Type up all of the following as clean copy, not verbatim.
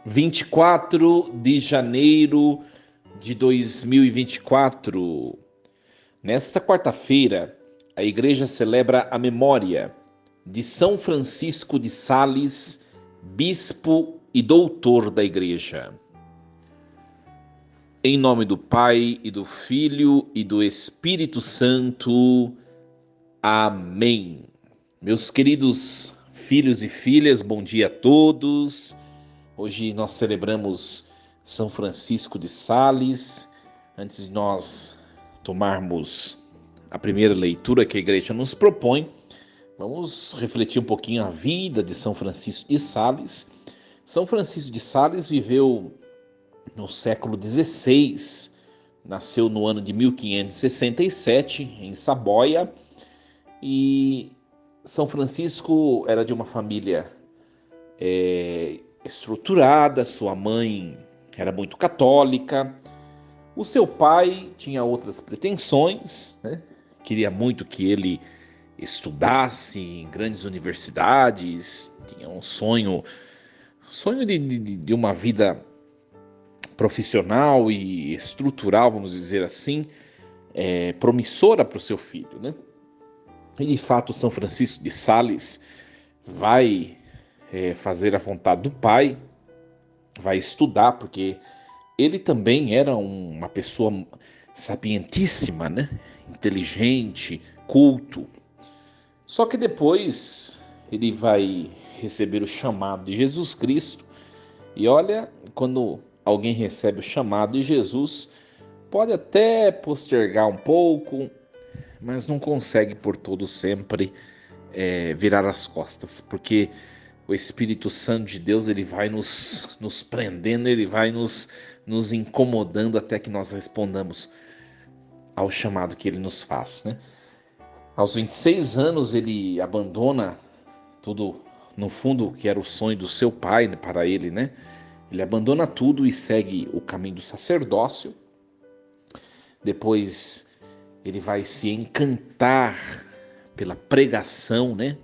24 de janeiro de 2024. Nesta quarta-feira, a igreja celebra a memória de São Francisco de Sales, bispo e doutor da igreja. Em nome do Pai, e do Filho, e do Espírito Santo. Amém. Meus queridos filhos e filhas, bom dia a todos. Hoje nós celebramos São Francisco de Sales. Antes de nós tomarmos a primeira leitura que a igreja nos propõe, vamos refletir um pouquinho a vida de São Francisco de Sales. São Francisco de Sales viveu no século XVI, nasceu no ano de 1567 em Saboia, e São Francisco era de uma família estruturada. Sua mãe era muito católica, o seu pai tinha outras pretensões, né? Queria muito que ele estudasse em grandes universidades, tinha um sonho de uma vida profissional e estrutural, vamos dizer assim, promissora para o seu filho, né? E de fato São Francisco de Sales vai fazer a vontade do pai, vai estudar, porque ele também era uma pessoa sapientíssima, né? Inteligente, culto. Só que depois ele vai receber o chamado de Jesus Cristo, e olha, quando alguém recebe o chamado de Jesus, pode até postergar um pouco, mas não consegue por todo sempre virar as costas, porque o Espírito Santo de Deus, ele vai nos prendendo, ele vai nos incomodando até que nós respondamos ao chamado que ele nos faz, né? Aos 26 anos ele abandona tudo, no fundo, que era o sonho do seu pai, né, para ele, né? Ele abandona tudo e segue o caminho do sacerdócio. Depois ele vai se encantar pela pregação, né?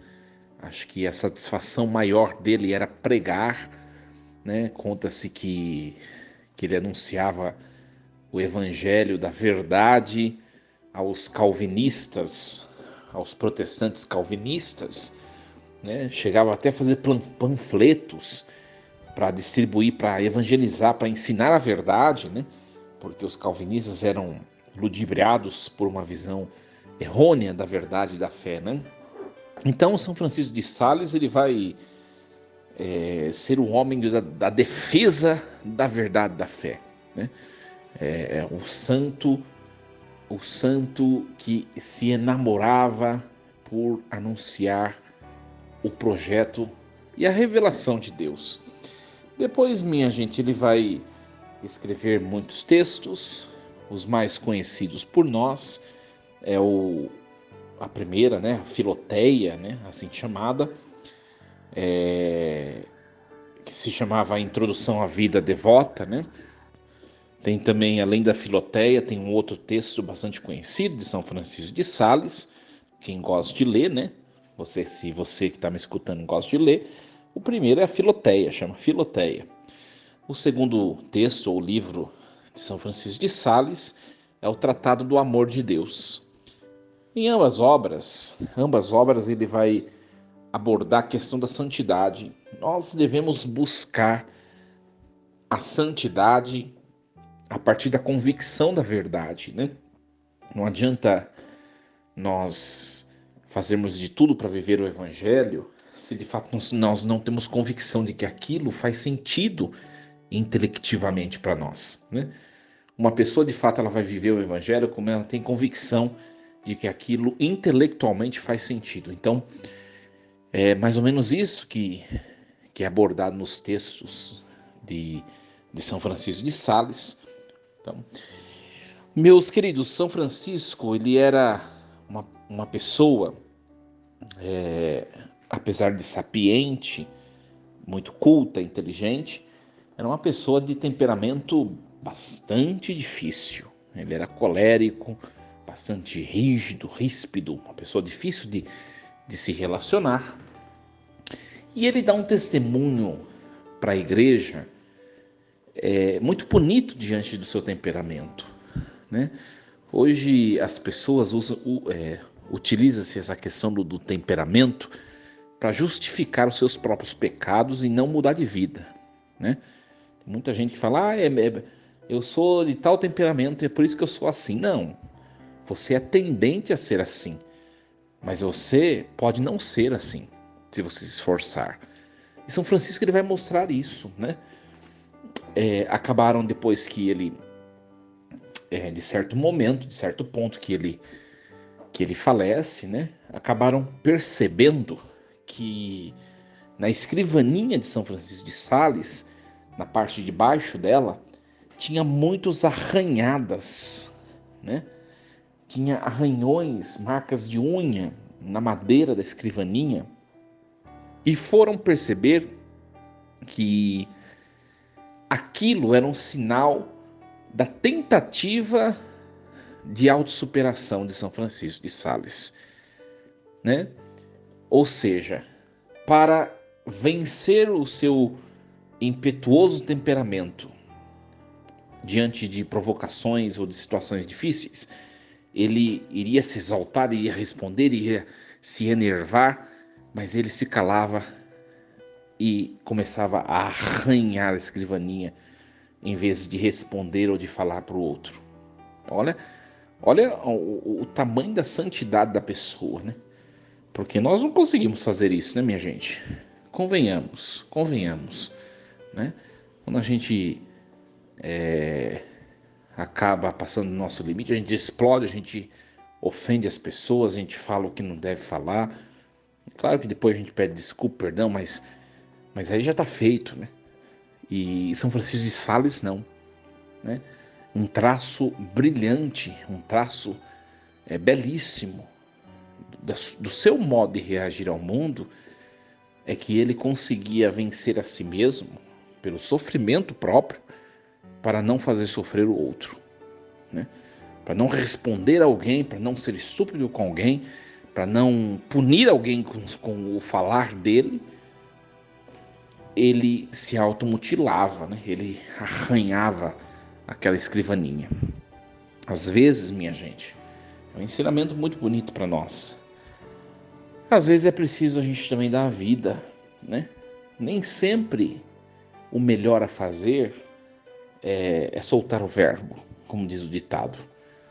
Acho que a satisfação maior dele era pregar, né? Conta-se que ele anunciava o evangelho da verdade aos calvinistas, aos protestantes calvinistas, né? Chegava até a fazer panfletos para distribuir, para evangelizar, para ensinar a verdade, né? Porque os calvinistas eram ludibriados por uma visão errônea da verdade e da fé, né? Então, São Francisco de Sales, ele vai ser um homem da defesa da verdade da fé, né? O santo que se enamorava por anunciar o projeto e a revelação de Deus. Depois, minha gente, ele vai escrever muitos textos. Os mais conhecidos por nós é a primeira, né, a Filoteia, né, assim chamada, que se chamava A Introdução à Vida Devota, né? Tem também, além da Filoteia, tem um outro texto bastante conhecido de São Francisco de Sales, quem gosta de ler, né? Se você que está me escutando gosta de ler, o primeiro é a Filoteia, chama Filoteia. O segundo texto, ou livro de São Francisco de Sales, é o Tratado do Amor de Deus. Em ambas obras ele vai abordar a questão da santidade. Nós devemos buscar a santidade a partir da convicção da verdade, né? Não adianta nós fazermos de tudo para viver o Evangelho se de fato nós não temos convicção de que aquilo faz sentido intelectivamente para nós, né? Uma pessoa de fato ela vai viver o Evangelho como ela tem convicção de que aquilo intelectualmente faz sentido. Então, é mais ou menos isso que é abordado nos textos de São Francisco de Sales. Então, meus queridos, São Francisco, ele era uma pessoa, apesar de sapiente, muito culta, inteligente, era uma pessoa de temperamento bastante difícil. Ele era colérico, bastante rígido, ríspido, uma pessoa difícil de se relacionar. E ele dá um testemunho para a igreja muito bonito diante do seu temperamento, né? Hoje as pessoas utiliza-se essa questão do temperamento para justificar os seus próprios pecados e não mudar de vida, né? Tem muita gente que fala, eu sou de tal temperamento e é por isso que eu sou assim. Não, você é tendente a ser assim, mas você pode não ser assim, se você se esforçar. E São Francisco ele vai mostrar isso, né? Acabaram depois que ele, de certo momento, de certo ponto que ele falece, né? Acabaram percebendo que na escrivaninha de São Francisco de Sales, na parte de baixo dela, tinha muitos arranhadas, né? Tinha arranhões, marcas de unha na madeira da escrivaninha, e foram perceber que aquilo era um sinal da tentativa de autossuperação de São Francisco de Sales, né? Ou seja, para vencer o seu impetuoso temperamento diante de provocações ou de situações difíceis, ele iria se exaltar, iria responder, iria se enervar, mas ele se calava e começava a arranhar a escrivaninha em vez de responder ou de falar para o outro. Olha o tamanho da santidade da pessoa, né? Porque nós não conseguimos fazer isso, né, minha gente? Convenhamos, né? Quando a gente acaba passando do nosso limite, a gente explode, a gente ofende as pessoas, a gente fala o que não deve falar. Claro que depois a gente pede desculpa, perdão, mas aí já está feito, né? E São Francisco de Sales não, né? Um traço brilhante, um traço belíssimo do seu modo de reagir ao mundo é que ele conseguia vencer a si mesmo pelo sofrimento próprio para não fazer sofrer o outro, né? Para não responder a alguém, para não ser estúpido com alguém, para não punir alguém com o falar dele, ele se automutilava, né? Ele arranhava aquela escrivaninha. Às vezes, minha gente, é um ensinamento muito bonito para nós. Às vezes é preciso a gente também dar a vida, né? Nem sempre o melhor a fazer é soltar o verbo, como diz o ditado.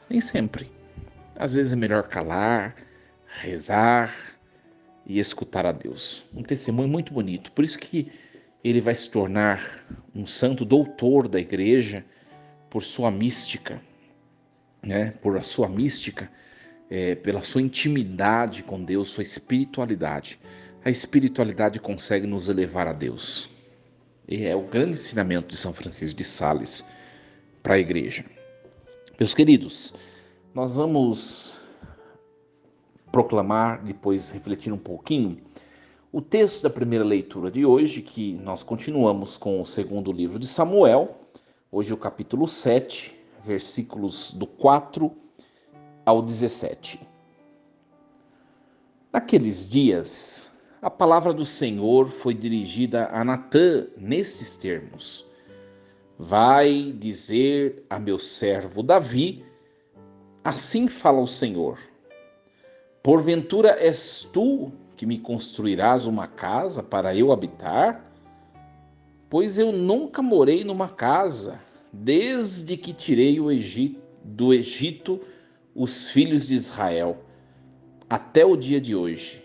Nem sempre. Às vezes é melhor calar, rezar e escutar a Deus. Um testemunho muito bonito. Por isso que ele vai se tornar um santo doutor da igreja por sua mística, né? Por a sua mística, pela sua intimidade com Deus, sua espiritualidade. A espiritualidade consegue nos elevar a Deus. E é o grande ensinamento de São Francisco de Sales para a igreja. Meus queridos, nós vamos proclamar, depois refletir um pouquinho, o texto da primeira leitura de hoje, que nós continuamos com o segundo livro de Samuel, hoje o capítulo 7, versículos do 4 ao 17. Naqueles dias, a palavra do Senhor foi dirigida a Natã nestes termos: Vai dizer a meu servo Davi, assim fala o Senhor: Porventura és tu que me construirás uma casa para eu habitar? Pois eu nunca morei numa casa, desde que tirei do Egito os filhos de Israel, até o dia de hoje.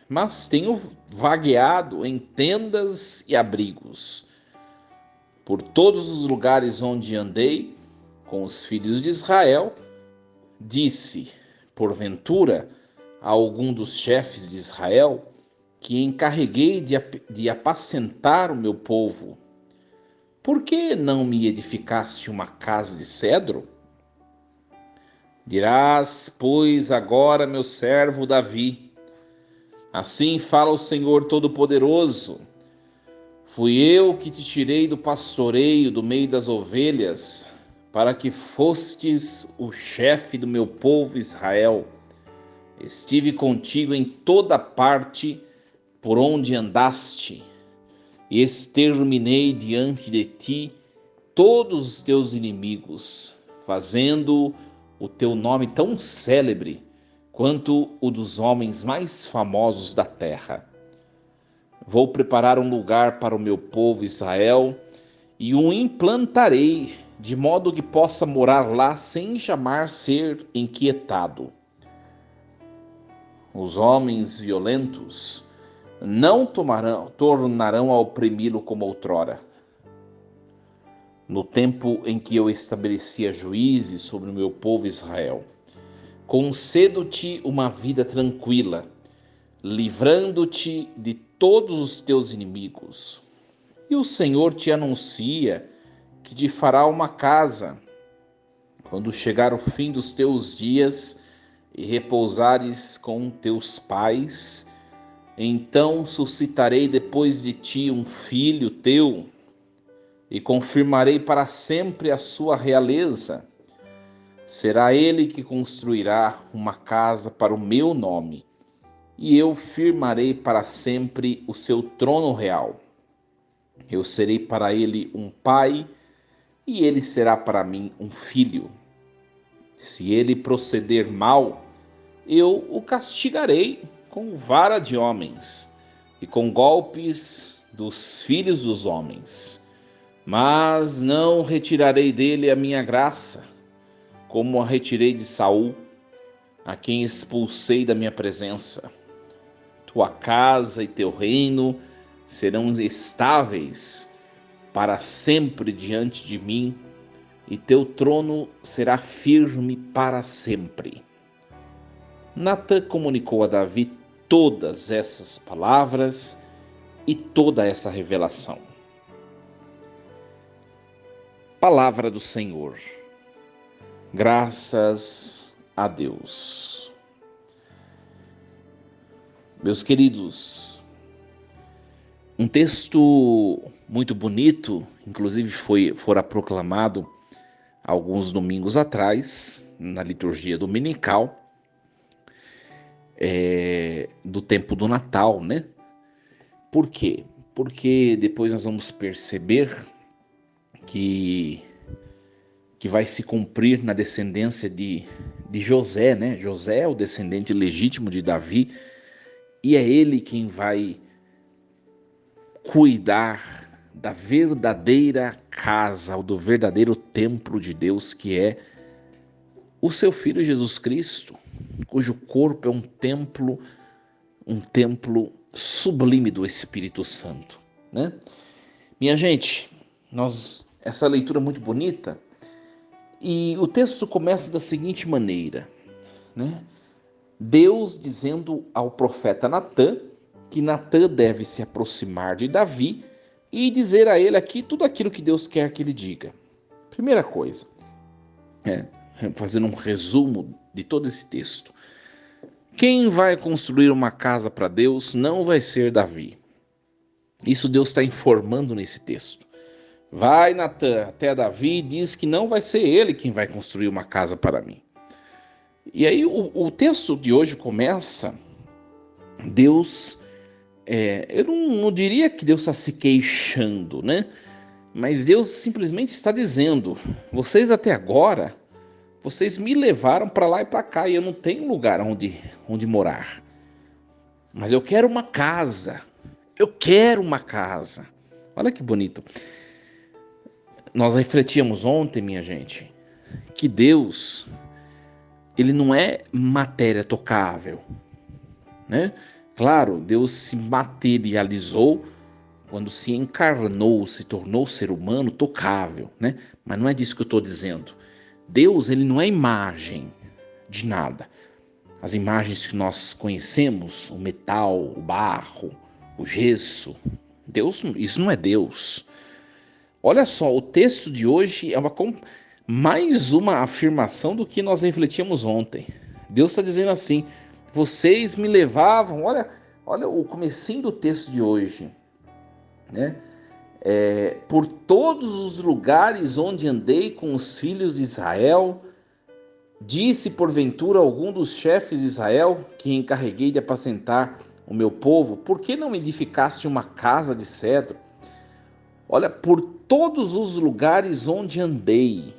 Mas tenho vagueado em tendas e abrigos. Por todos os lugares onde andei com os filhos de Israel, disse, porventura, a algum dos chefes de Israel, que encarreguei de apacentar o meu povo: Por que não me edificaste uma casa de cedro? Dirás, pois, agora, meu servo Davi, assim fala o Senhor Todo-Poderoso: Fui eu que te tirei do pastoreio, do meio das ovelhas, para que fostes o chefe do meu povo Israel. Estive contigo em toda parte por onde andaste, e exterminei diante de ti todos os teus inimigos, fazendo o teu nome tão célebre quanto o dos homens mais famosos da terra. Vou preparar um lugar para o meu povo Israel e o implantarei, de modo que possa morar lá sem jamais ser inquietado. Os homens violentos não tornarão a oprimi-lo como outrora. No tempo em que eu estabelecia juízes sobre o meu povo Israel, concedo-te uma vida tranquila, livrando-te de todos os teus inimigos. E o Senhor te anuncia que te fará uma casa. Quando chegar o fim dos teus dias e repousares com teus pais, então suscitarei depois de ti um filho teu e confirmarei para sempre a sua realeza. Será ele que construirá uma casa para o meu nome, e eu firmarei para sempre o seu trono real. Eu serei para ele um pai, e ele será para mim um filho. Se ele proceder mal, eu o castigarei com vara de homens e com golpes dos filhos dos homens. Mas não retirarei dele a minha graça, como a retirei de Saul, a quem expulsei da minha presença. Tua casa e teu reino serão estáveis para sempre diante de mim, e teu trono será firme para sempre. Natã comunicou a Davi todas essas palavras e toda essa revelação. Palavra do Senhor. Graças a Deus. Meus queridos, um texto muito bonito, inclusive fora proclamado alguns domingos atrás, na liturgia dominical, do tempo do Natal, né? Por quê? Porque depois nós vamos perceber que vai se cumprir na descendência de José, né? José é o descendente legítimo de Davi, e é ele quem vai cuidar da verdadeira casa, ou do verdadeiro templo de Deus, que é o seu Filho Jesus Cristo, cujo corpo é um templo sublime do Espírito Santo, né? Minha gente, essa leitura é muito bonita, e o texto começa da seguinte maneira, né? Deus dizendo ao profeta Natã que Natã deve se aproximar de Davi e dizer a ele aqui tudo aquilo que Deus quer que ele diga. Primeira coisa, fazendo um resumo de todo esse texto. Quem vai construir uma casa para Deus não vai ser Davi. Isso Deus está informando nesse texto. Vai, Natã, até Davi e diz que não vai ser ele quem vai construir uma casa para mim. E aí o texto de hoje começa, Deus, eu não diria que Deus está se queixando, né? Mas Deus simplesmente está dizendo, vocês até agora, vocês me levaram para lá e para cá e eu não tenho lugar onde morar. Mas eu quero uma casa, Olha que bonito. Nós refletíamos ontem, minha gente, que Deus, ele não é matéria tocável, né? Claro, Deus se materializou quando se encarnou, se tornou ser humano tocável, né? Mas não é disso que eu estou dizendo. Deus, ele não é imagem de nada. As imagens que nós conhecemos, o metal, o barro, o gesso, Deus, isso não é Deus. Olha só, o texto de hoje é mais uma afirmação do que nós refletíamos ontem. Deus está dizendo assim, vocês me levavam, olha o comecinho do texto de hoje, né? Por todos os lugares onde andei com os filhos de Israel, disse porventura algum dos chefes de Israel, que encarreguei de apacentar o meu povo, por que não edificaste uma casa de cedro? Olha, por todos os lugares onde andei.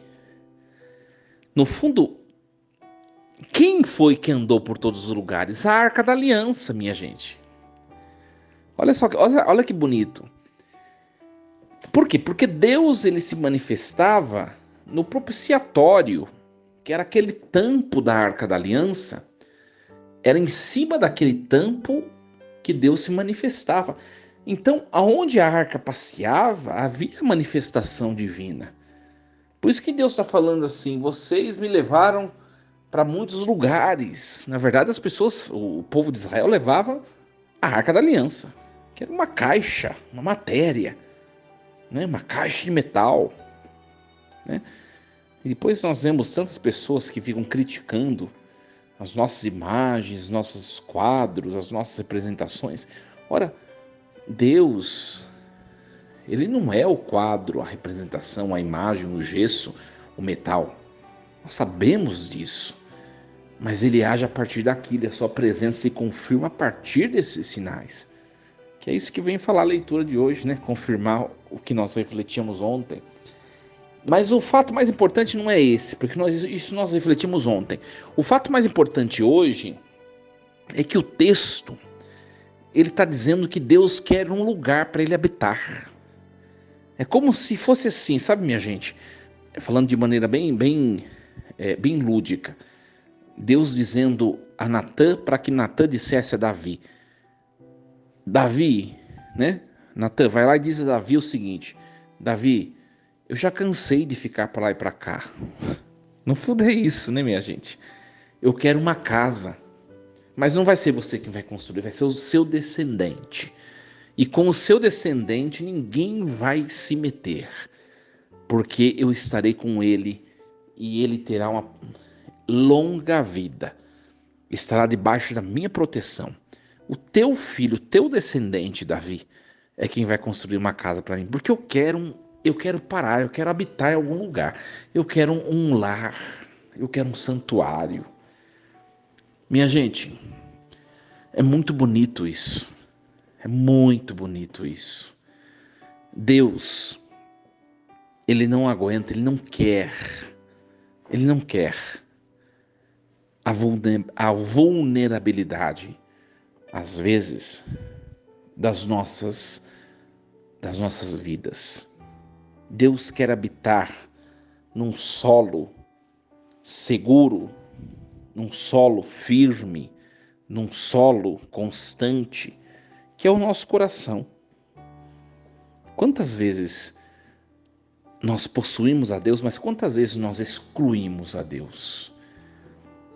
No fundo, quem foi que andou por todos os lugares? A Arca da Aliança, minha gente. Olha só, olha que bonito. Por quê? Porque Deus ele se manifestava no propiciatório, que era aquele tampo da Arca da Aliança. Era em cima daquele tampo que Deus se manifestava. Então, aonde a arca passeava, havia manifestação divina. Por isso que Deus está falando assim: vocês me levaram para muitos lugares. Na verdade, as pessoas, o povo de Israel levava a Arca da Aliança, que era uma caixa, uma matéria, né? Uma caixa de metal. Né? E depois nós vemos tantas pessoas que ficam criticando as nossas imagens, nossos quadros, as nossas representações. Ora, Deus, ele não é o quadro, a representação, a imagem, o gesso, o metal. Nós sabemos disso. Mas ele age a partir daquilo, a sua presença se confirma a partir desses sinais. Que é isso que vem falar a leitura de hoje, né? Confirmar o que nós refletimos ontem. Mas o fato mais importante não é esse, porque isso nós refletimos ontem. O fato mais importante hoje é que o texto, ele está dizendo que Deus quer um lugar para ele habitar. É como se fosse assim, sabe, minha gente? Falando de maneira bem lúdica. Deus dizendo a Natã para que Natã dissesse a Davi. Davi, né? Natã vai lá e diz a Davi o seguinte: Davi, eu já cansei de ficar para lá e para cá. No fundo é isso, né, minha gente? Eu quero uma casa. Mas não vai ser você quem vai construir, vai ser o seu descendente. E com o seu descendente ninguém vai se meter, porque eu estarei com ele e ele terá uma longa vida. Estará debaixo da minha proteção. O teu filho, o teu descendente, Davi, é quem vai construir uma casa para mim, porque eu quero parar, eu quero habitar em algum lugar. Eu quero um lar, eu quero um santuário. Minha gente, é muito bonito isso. É muito bonito isso. Deus, ele não aguenta, ele não quer a vulnerabilidade, às vezes, das nossas vidas. Deus quer habitar num solo seguro, num solo firme, num solo constante, que é o nosso coração. Quantas vezes nós possuímos a Deus, mas quantas vezes nós excluímos a Deus?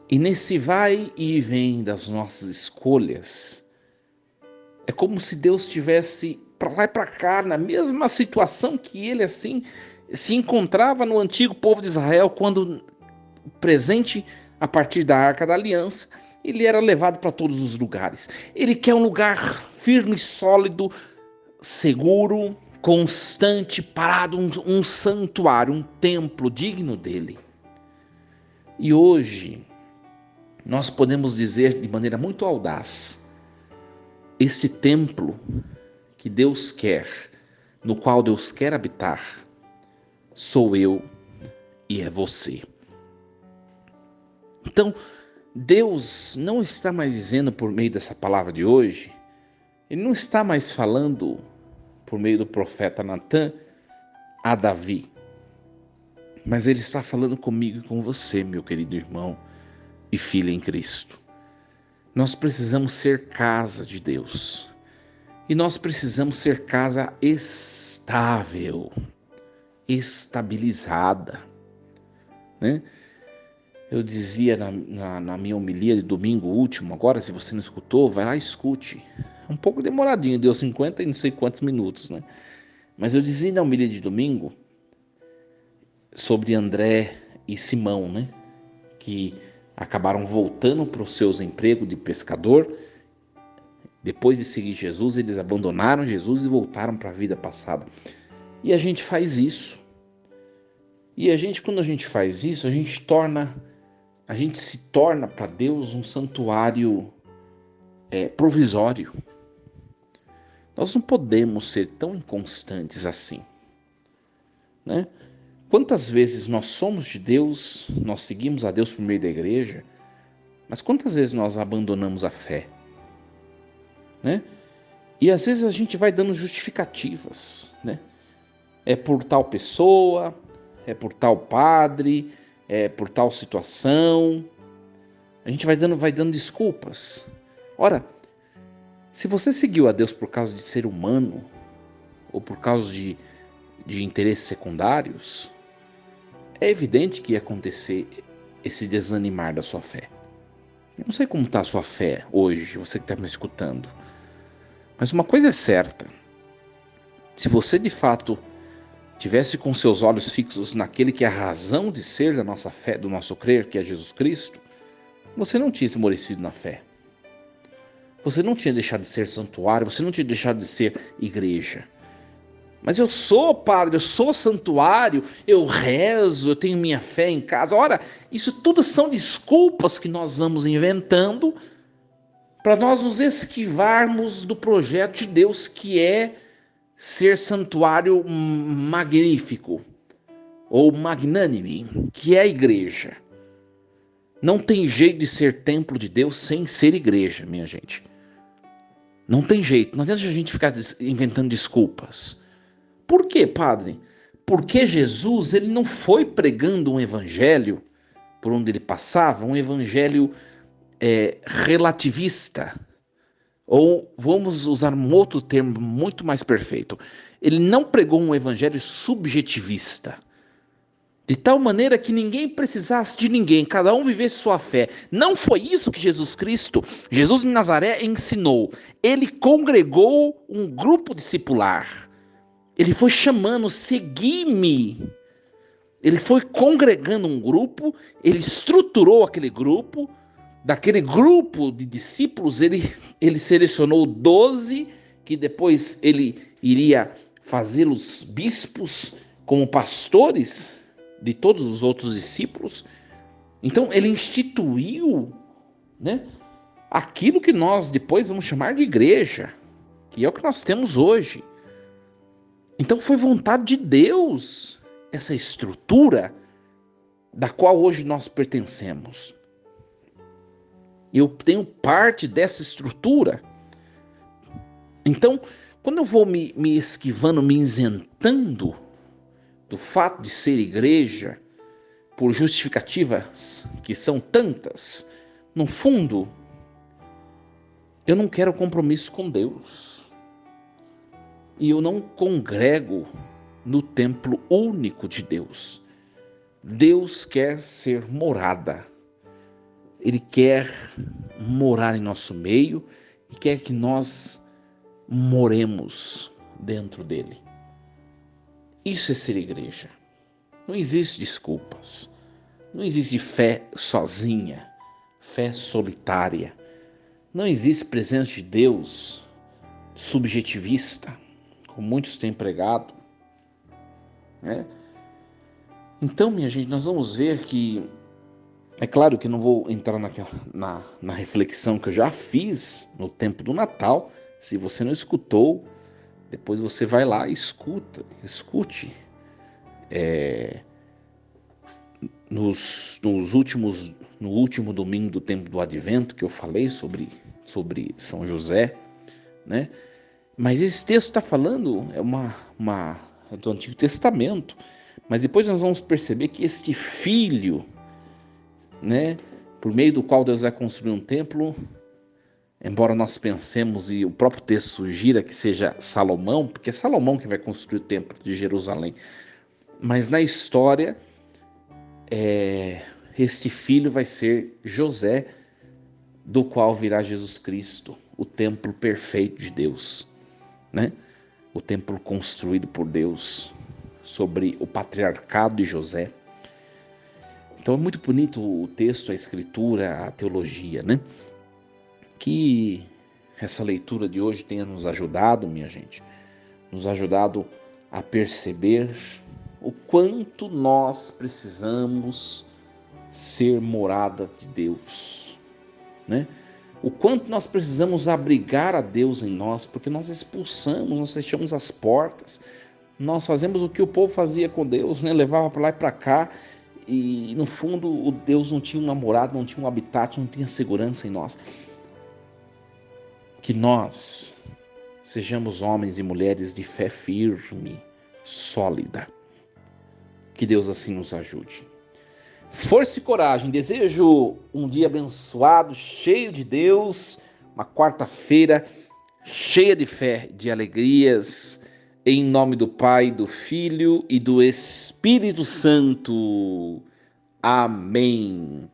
E nesse vai e vem das nossas escolhas, é como se Deus estivesse para lá e para cá, na mesma situação que ele assim se encontrava no antigo povo de Israel, quando presente a partir da Arca da Aliança, ele era levado para todos os lugares. Ele quer um lugar firme, sólido, seguro, constante, parado, um santuário, um templo digno dele. E hoje nós podemos dizer de maneira muito audaz: esse templo que Deus quer, no qual Deus quer habitar, sou eu e é você. Então, Deus não está mais dizendo por meio dessa palavra de hoje, ele não está mais falando por meio do profeta Natã a Davi, mas ele está falando comigo e com você, meu querido irmão e filha em Cristo. Nós precisamos ser casa de Deus. E nós precisamos ser casa estável, estabilizada, né? Eu dizia na minha homilia de domingo último, agora se você não escutou, vai lá e escute. É um pouco demoradinho, deu 50 e não sei quantos minutos, né? Mas eu dizia na homilia de domingo sobre André e Simão, né? Que acabaram voltando para os seus empregos de pescador. Depois de seguir Jesus, eles abandonaram Jesus e voltaram para a vida passada. E a gente faz isso. E quando a gente faz isso, a gente se torna para Deus um santuário provisório. Nós não podemos ser tão inconstantes assim. né? Quantas vezes nós somos de Deus, nós seguimos a Deus por meio da igreja, mas quantas vezes nós abandonamos a fé, né? E às vezes a gente vai dando justificativas, né? É por tal pessoa, é por tal padre, é por tal situação. A gente vai dando desculpas. Ora, se você seguiu a Deus por causa de ser humano, ou por causa de interesses secundários, é evidente que ia acontecer esse desanimar da sua fé. Eu não sei como está a sua fé hoje, você que está me escutando. Mas uma coisa é certa: se você de fato tivesse com seus olhos fixos naquele que é a razão de ser da nossa fé, do nosso crer, que é Jesus Cristo, você não tinha esmorecido na fé. Você não tinha deixado de ser santuário, você não tinha deixado de ser igreja. Mas eu sou padre, eu sou santuário, eu rezo, eu tenho minha fé em casa. Ora, isso tudo são desculpas que nós vamos inventando para nós nos esquivarmos do projeto de Deus, que é ser santuário magnífico ou magnânime, que é a igreja. Não tem jeito de ser templo de Deus sem ser igreja, minha gente. Não tem jeito, não adianta a gente ficar inventando desculpas. Por quê, padre? Porque Jesus, ele não foi pregando um evangelho por onde ele passava, um evangelho relativista. Ou vamos usar um outro termo muito mais perfeito. Ele não pregou um evangelho subjetivista. De tal maneira que ninguém precisasse de ninguém, cada um vivesse sua fé. Não foi isso que Jesus Cristo, Jesus de Nazaré, ensinou. Ele congregou um grupo discipular. Ele foi chamando, segui-me. Ele foi congregando um grupo, ele estruturou aquele grupo. Daquele grupo de discípulos, ele selecionou 12, que depois ele iria fazê-los bispos, como pastores de todos os outros discípulos. Então ele instituiu, né, aquilo que nós depois vamos chamar de igreja, que é o que nós temos hoje. Então foi vontade de Deus essa estrutura da qual hoje nós pertencemos. Eu tenho parte dessa estrutura. Então, quando eu vou me esquivando, me isentando do fato de ser igreja, por justificativas que são tantas, no fundo, eu não quero compromisso com Deus. E eu não congrego no templo único de Deus. Deus quer ser morada. Ele quer morar em nosso meio e quer que nós moremos dentro dele. Isso é ser igreja. Não existe desculpas. Não existe fé sozinha, fé solitária. Não existe presença de Deus subjetivista, como muitos têm pregado, né? Então, minha gente, nós vamos ver que, é claro que não vou entrar na reflexão que eu já fiz no tempo do Natal. Se você não escutou, depois você vai lá e escute. No último domingo do tempo do Advento, que eu falei sobre São José, né? Mas esse texto está falando, é do Antigo Testamento, mas depois nós vamos perceber que este filho, né, por meio do qual Deus vai construir um templo, embora nós pensemos, e o próprio texto sugira que seja Salomão, porque é Salomão que vai construir o templo de Jerusalém, mas na história, este filho vai ser José, do qual virá Jesus Cristo, o templo perfeito de Deus, né? O templo construído por Deus sobre o patriarcado de José. Então é muito bonito o texto, a escritura, a teologia, né? Que essa leitura de hoje tenha nos ajudado, minha gente, nos ajudado a perceber o quanto nós precisamos ser moradas de Deus, né? O quanto nós precisamos abrigar a Deus em nós, porque nós expulsamos, nós fechamos as portas, Nós fazemos o que o povo fazia com Deus, né? Levava para lá e para cá, e no fundo o Deus não tinha uma morada, não tinha um habitat, não tinha segurança em nós. Que nós sejamos homens e mulheres de fé firme, sólida. Que Deus assim nos ajude. Força e coragem. Desejo um dia abençoado, cheio de Deus, uma quarta-feira cheia de fé, de alegrias, em nome do Pai, do Filho e do Espírito Santo. Amém.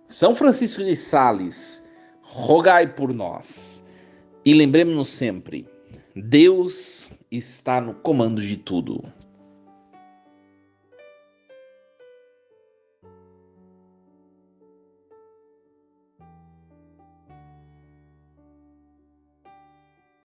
São Francisco de Sales, rogai por nós. E lembremos-nos sempre, Deus está no comando de tudo.